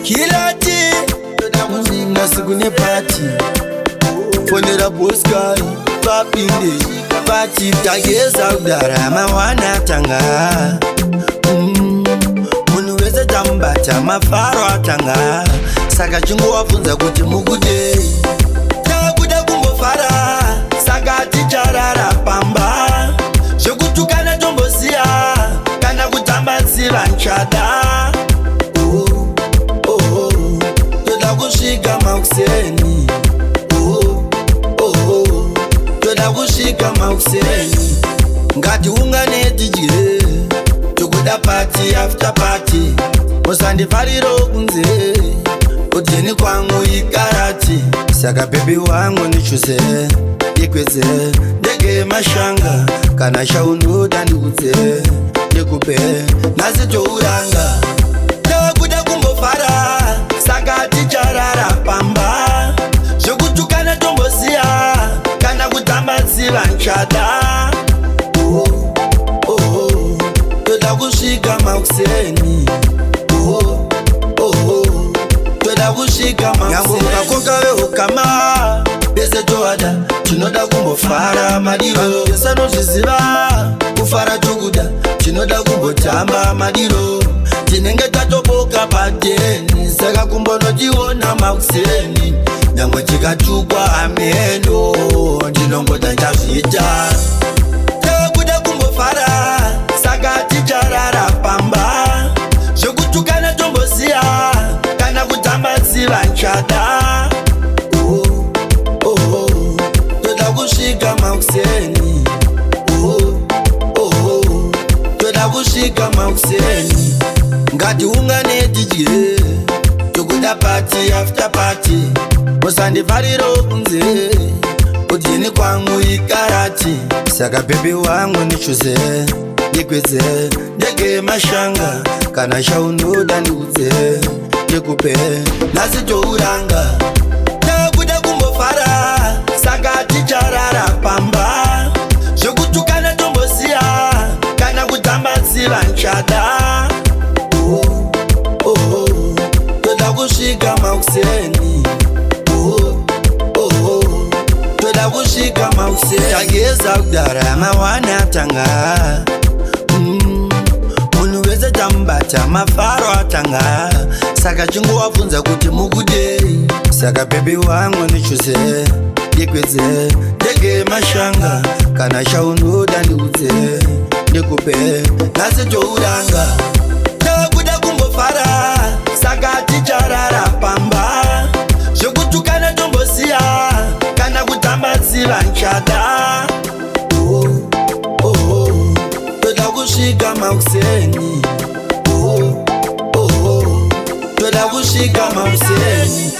Kilati Nasugune party Fonera Boskai Papinde Party Tageza udara Mawana tanga Munuweza tambata Mafaro atanga Saka chungu wafunza kuti mugude Takuda kumbofara Saka ticharara pamba Shokutukana tombosia Kana kutamba ziva nchada Toda kushika mauseni Toda kushika mauseni Ngati ungane DJ Tukuda party after party Osandi fariro kunze Ujeni kwangu ikarati Saka baby wangu nichuse Ikweze Ndege mashanga Kana shaunuda ndikuze Ndikupe Nazito uranga Takuda kumbofara Saka ticharara pamba Shokutukana tombosia Kana kutamba ziva nchada Toda kushika mauseni Toda kushika mauseni Yangu kakokawe ukama Bese toada Chinoda kumbofara madiro Yesano jiziva Kufara chukuda Chinoda kumbotamba madiro Tinenge tatoboka pateni Saka kumbono jiwona mauseni Nyangwe chikachukwa amendo Ndinongo tanjavita Takuda kumbofara Saka ticharara pamba Shokutukana tombosia Kana kutamba ziva nchada Toda kushika mauseni Toda kushika mauseni Ngati ungane DJ Tukuda party after party Osandi fariro kunze Ujini kwangu ikarati Saka baby wangu nichuse Ikweze Ndege mashanga Kana shaunuda ndikuze Ndikupe Nazito uranga Takuda kumbofara Saka ticharara pamba Shokutukana tombosia Kana kutamba ziva nchada Toda kushika mauseni Toda kushika mauseni Tageza udara mawana tanga Munuweza tambata mafaro atanga Saka chungu wafunza kuti mugude Saka baby wangu nichuse Ikweze Ndege mashanga Kana shaunuda ndikuze Ndikupe Nazito uranga Takuda kumbofara Saka ticharara pamba Shokutukana tombosia Kana kutamba ziva nchada Toda kushika mauseni Toda kushika mauseni